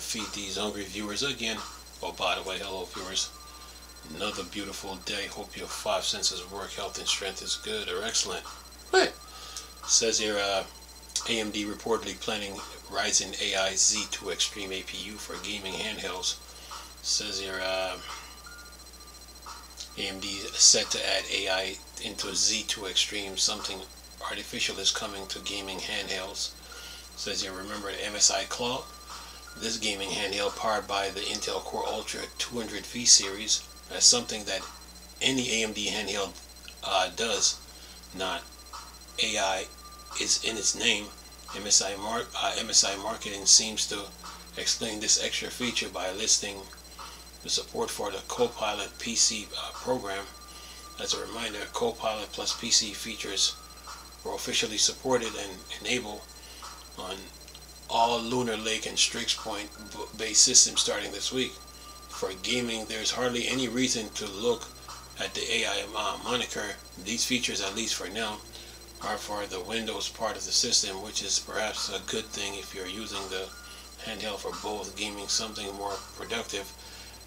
feed these hungry viewers again. Oh, by the way, hello viewers. Another beautiful day. Hope your five senses work, health and strength is good or excellent. Hey, says here, AMD reportedly planning Ryzen AI Z2 Extreme APU for gaming handhelds. Says here, AMD is set to add AI into Z2 Extreme. Something artificial is coming to gaming handhelds. Says here, remember the MSI Claw? This gaming handheld powered by the Intel Core Ultra 200V series as something that any AMD handheld does. Not AI is in its name. MSI Marketing seems to explain this extra feature by listing the support for the Copilot PC program. As a reminder, Copilot plus PC features were officially supported and enabled on all Lunar Lake and Strix Point based systems starting this week. For gaming, there's hardly any reason to look at the AI moniker. These features, at least for now, are for the Windows part of the system, which is perhaps a good thing if you're using the handheld for both gaming, something more productive.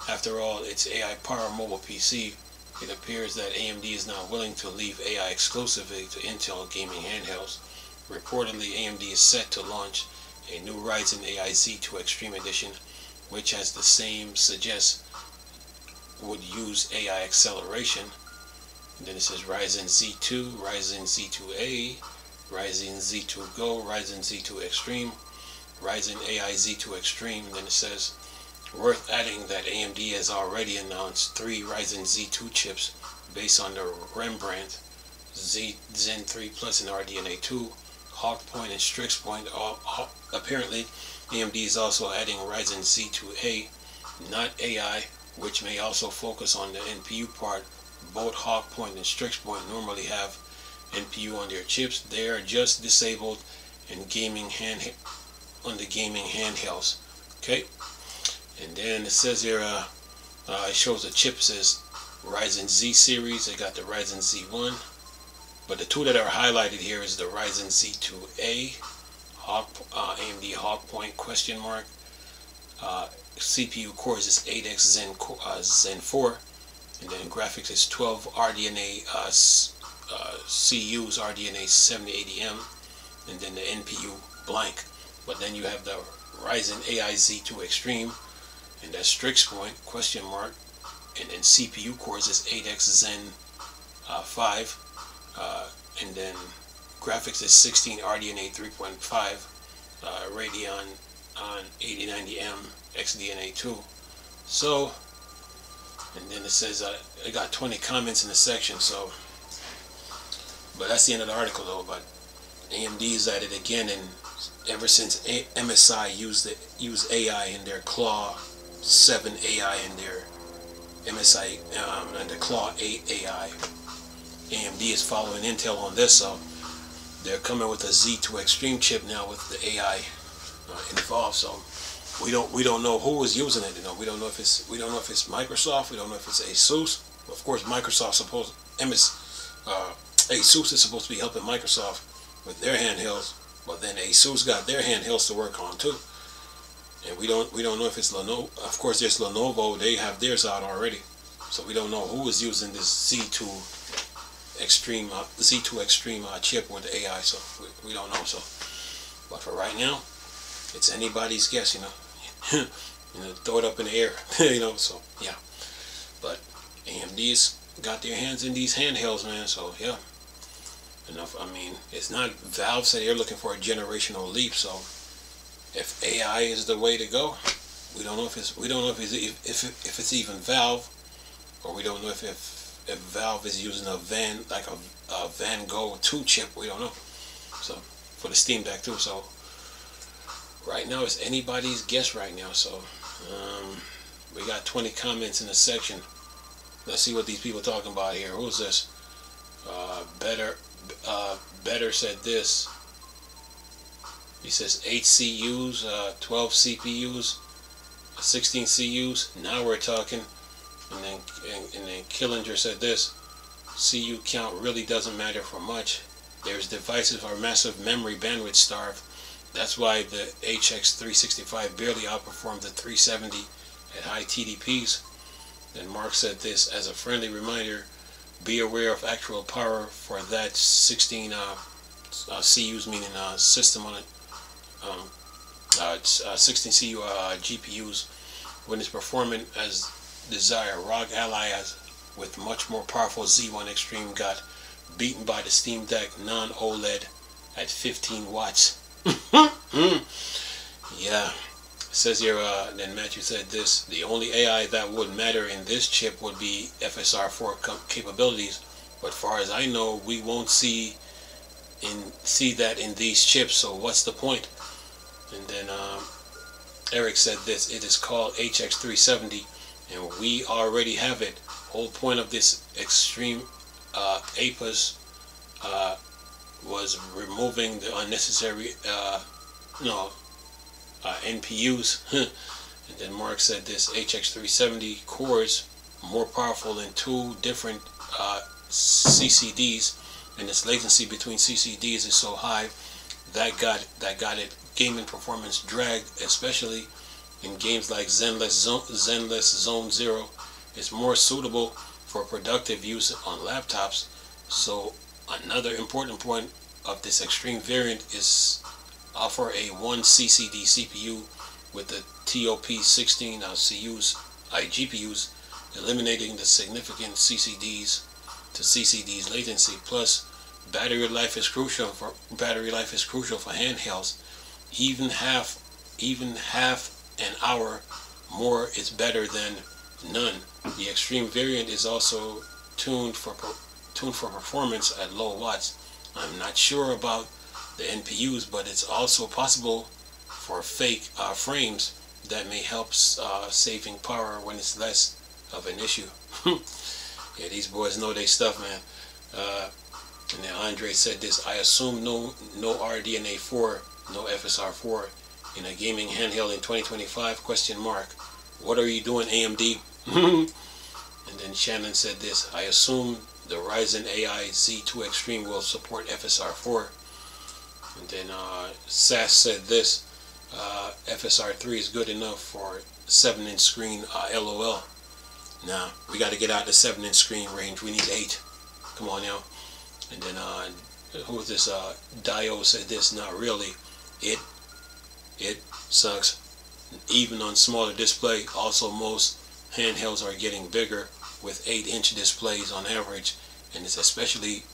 After all, it's AI power mobile PC. It appears that AMD is not willing to leave AI exclusively to Intel gaming handhelds. Reportedly, AMD is set to launch a new Ryzen AI Z2 Extreme Edition, which has the same suggests would use AI acceleration. And then it says Ryzen Z2, Ryzen Z2A, Ryzen Z2 Go, Ryzen Z2 Extreme, Ryzen AI Z2 Extreme. And then it says, worth adding that AMD has already announced 3 Ryzen Z2 chips based on the Rembrandt, Zen 3 Plus and RDNA 2, Hawk Point and Strix Point. Apparently, AMD is also adding Ryzen Z2A, not AI, which may also focus on the NPU part. Both Hawk Point and Strix Point normally have NPU on their chips. They are just disabled in on the gaming handhelds. Okay, and then it says here, it shows the chip. It says Ryzen Z series. They got the Ryzen Z1, but the two that are highlighted here is the Ryzen Z2A, AMD Hawk Point question mark. CPU cores is 8X Zen 4, and then graphics is 12 RDNA CUs, RDNA 7080M, and then the NPU blank. But then you have the Ryzen AI Z2 Extreme, and that's Strix Point question mark, and then CPU cores is 8X Zen 5, and then graphics is 16 RDNA 3.5, Radeon on 8090M XDNA 2. So, and then it says I got 20 comments in the section. So, but that's the end of the article though. But AMD is at it again, and ever since MSI used AI in their Claw 7 AI and their MSI and the Claw 8 AI, AMD is following Intel on this. So they're coming with a Z2 Extreme chip now with the AI involved. So we don't know who is using it. You know, we don't know if it's Microsoft. We don't know if it's ASUS. Of course, Microsoft ASUS is supposed to be helping Microsoft with their handhelds, but then ASUS got their handhelds to work on too. And we don't know if it's Lenovo. Of course, there's Lenovo. They have theirs out already. So we don't know who is using this Z2 Extreme chip with the AI. So we don't know. So, but for right now, it's anybody's guess, you know. Throw it up in the air, you know. So yeah, but AMD's got their hands in these handhelds, man. So yeah, enough. I mean, it's not Valve said they're looking for a generational leap. So if AI is the way to go, we don't know if it's even Valve, or we don't know if Valve is using a Van Gogh 2 chip. We don't know. So for the Steam Deck too. So right now it's anybody's guess right now. So we got 20 comments in the section. Let's see what these people are talking about here. Who's this? Better said this. He says 8 CUs, 12 CPUs, 16 CUs. Now we're talking. And then Killinger said this: CU count really doesn't matter for much. There's devices are massive memory bandwidth starved. That's why the HX365 barely outperformed the 370 at high TDPs. Then Mark said this, as a friendly reminder, be aware of actual power for that 16 CUs, meaning system on it, 16 CU GPUs, when it's performing as desired. ROG Ally has, with much more powerful Z1 Extreme, got beaten by the Steam Deck non-OLED at 15 watts. Yeah. It says here, then Matthew said this, the only AI that would matter in this chip would be FSR4 capabilities, but far as I know, we won't see that in these chips, so what's the point? And then Eric said this, it is called HX370, and we already have it. Whole point of this extreme APUs was removing the unnecessary NPUs. And then Mark said this, HX370 cores more powerful than 2 different CCDs, and its latency between CCDs is so high that got it gaming performance drag, especially in games like Zenless Zone Zero. It's more suitable for productive use on laptops. So another important point of this extreme variant is offer a 1 CCD CPU with the TOP16 GPUs, eliminating the significant CCDs to CCDs latency. Plus, battery life is crucial for handhelds. Even half an hour more is better than none. The extreme variant is also tuned for performance at low watts. I'm not sure about the NPUs, but it's also possible for fake frames that may help saving power when it's less of an issue. Yeah, these boys know their stuff, man. And then Andre said this, I assume no RDNA 4, no FSR 4 in a gaming handheld in 2025, question mark. What are you doing, AMD? And then Shannon said this, I assume the Ryzen AI Z2 Extreme will support FSR 4. And then SAS said this, FSR 3 is good enough for 7-inch screen, LOL. Now, we got to get out the 7-inch screen range. We need 8. Come on now. And then, who was this? Dio said this, not really. It sucks. Even on smaller display, also most handhelds are getting bigger with 8-inch displays on average. And it's especially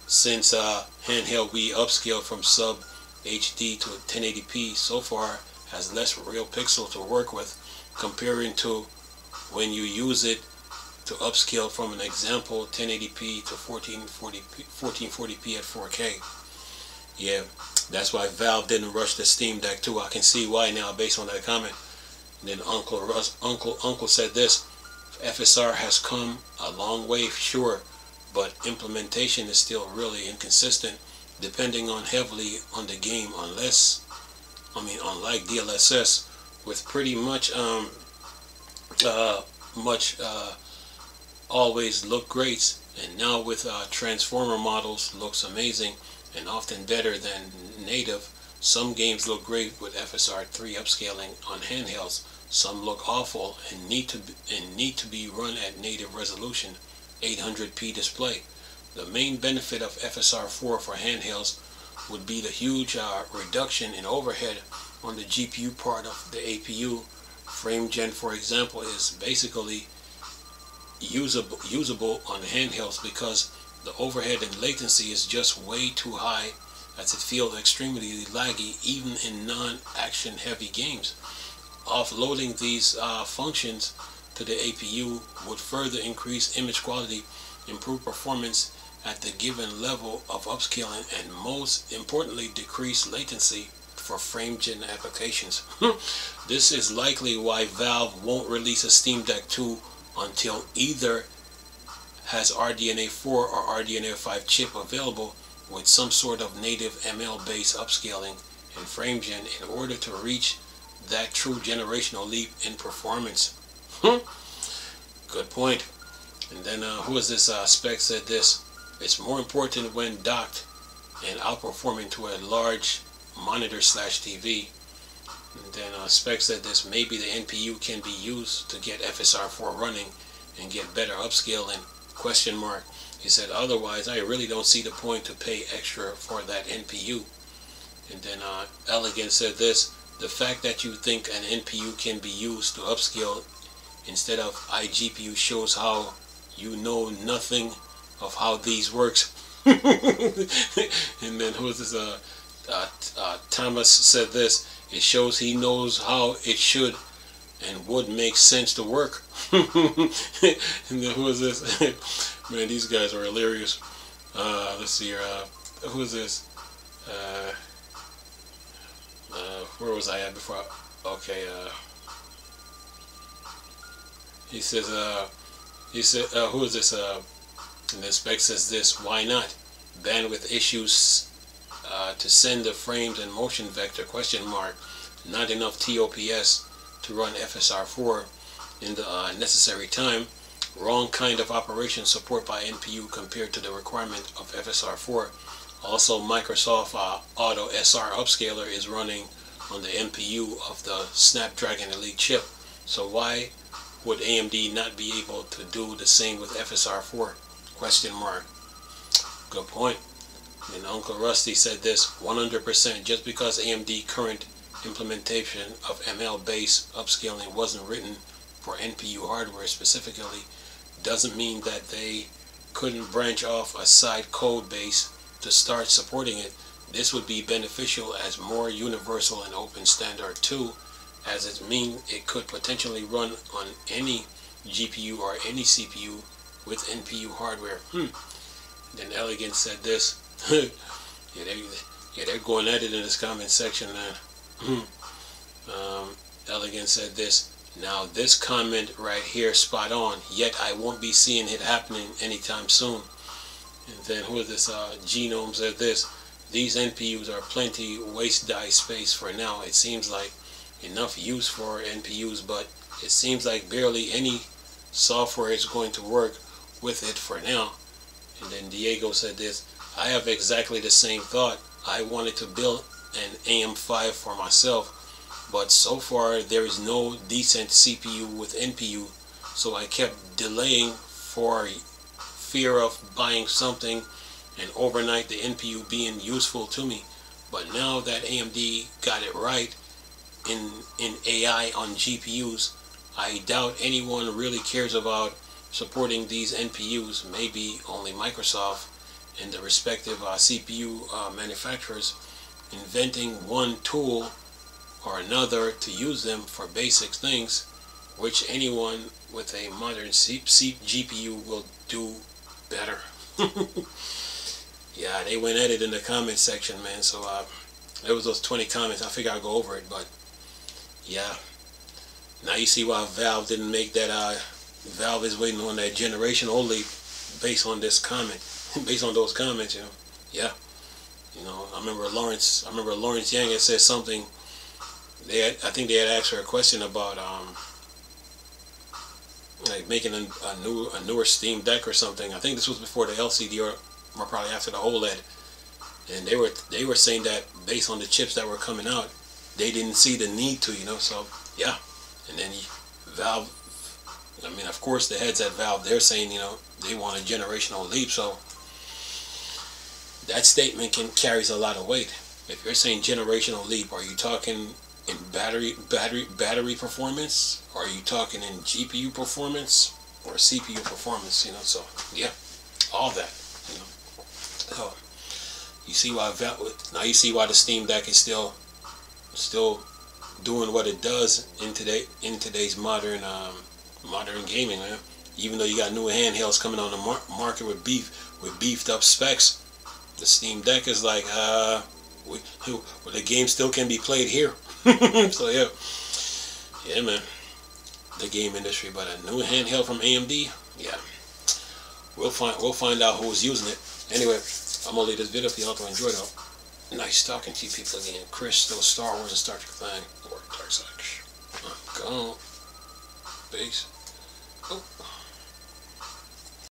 since handheld we upscaled from sub HD to 1080p so far has less real pixel to work with, comparing to when you use it to upscale from an example 1080p to 1440p at 4K. Yeah, that's why Valve didn't rush the Steam Deck too. I can see why now based on that comment. And then Uncle said this, FSR has come a long way, sure, but implementation is still really inconsistent, depending on heavily on the game, unlike DLSS, with pretty much always look great, and now with transformer models looks amazing and often better than native. Some games look great with FSR 3 upscaling on handhelds. Some look awful and need to be run at native resolution, 800p display. The main benefit of FSR 4 for handhelds would be the huge reduction in overhead on the GPU part of the APU. FrameGen, for example, is basically usable on handhelds because the overhead and latency is just way too high, as it feels extremely laggy even in non-action heavy games. Offloading these functions to the APU would further increase image quality, improve performance at the given level of upscaling, and most importantly decrease latency for FrameGen applications. This is likely why Valve won't release a Steam Deck 2 until either has RDNA 4 or RDNA 5 chip available with some sort of native ML based upscaling and FrameGen in order to reach that true generational leap in performance. Good point. And then who is this? Spec said this, it's more important when docked and outperforming to a large monitor slash TV. And then Spec said this, maybe the NPU can be used to get FSR4 running and get better upscaling, question mark. He said, otherwise I really don't see the point to pay extra for that NPU. And then Elegant said this, the fact that you think an NPU can be used to upscale instead of iGPU shows how you know nothing of how these works. And then who is this? Thomas said this, it shows he knows how it should and would make sense to work. And then who is this? Man, these guys are hilarious. Let's see here. Who is this? Where was I at before? Okay. He says. Who is this? And the spec says this. Why not? Bandwidth issues to send the frames and motion vector? Question mark. Not enough TOPS to run FSR4 in the necessary time. Wrong kind of operation support by NPU compared to the requirement of FSR4. Also, Microsoft Auto SR Upscaler is running on the NPU of the Snapdragon Elite chip. So why would AMD not be able to do the same with FSR4? Question mark. Good point. And Uncle Rusty said this, 100% just because AMD current implementation of ML-based upscaling wasn't written for NPU hardware specifically doesn't mean that they couldn't branch off a side code base to start supporting it. This would be beneficial as more universal and open standard too, as it means it could potentially run on any GPU or any CPU with NPU hardware. Then Elegant said this. They're going at it in this comment section, man. Elegant said this. Now this comment right here spot on, yet I won't be seeing it happening anytime soon. And then who is this? Genome said this. These NPUs are plenty waste die space for now. It seems like enough use for NPUs, but it seems like barely any software is going to work with it for now. And then Diego said this. I have exactly the same thought. I wanted to build an AM5 for myself, but so far there is no decent CPU with NPU, so I kept delaying for fear of buying something and overnight the NPU being useful to me. But now that AMD got it right in AI on GPUs, I doubt anyone really cares about supporting these NPUs. Maybe only Microsoft and the respective CPU manufacturers inventing one tool or another to use them for basic things, which anyone with a modern GPU will do better. Yeah, they went at it in the comment section, man. So there was those 20 comments. I figured I'd go over it, but yeah. Now you see why Valve didn't make that. Valve is waiting on that generational leap based on this comment, based on those comments, you know. Yeah, you know, I remember Lawrence Yang had said something. I think they had asked her a question about like making a newer Steam Deck or something. I think this was before the LCD or probably after the OLED, and they were saying that based on the chips that were coming out, they didn't see the need to, you know. So yeah, and then Valve, I mean, of course the heads at Valve, they're saying, you know, they want a generational leap. So that statement carries a lot of weight. If you're saying generational leap, are you talking in battery performance, or are you talking in GPU performance or CPU performance? You know, so yeah, all that, you know. So you see why now you see why the Steam Deck is still doing what it does in today's modern gaming, man. Even though you got new handhelds coming on the market with beefed up specs, the Steam Deck is like the game still can be played here. So yeah, man, the game industry. But a new handheld from AMD, yeah, we'll find out who's using it. Anyway, I'm gonna leave this video for y'all to enjoy though. Nice talking to you people again. Chris, still a Star Wars and Star Trek thing, or Dark Side. Go on. Peace.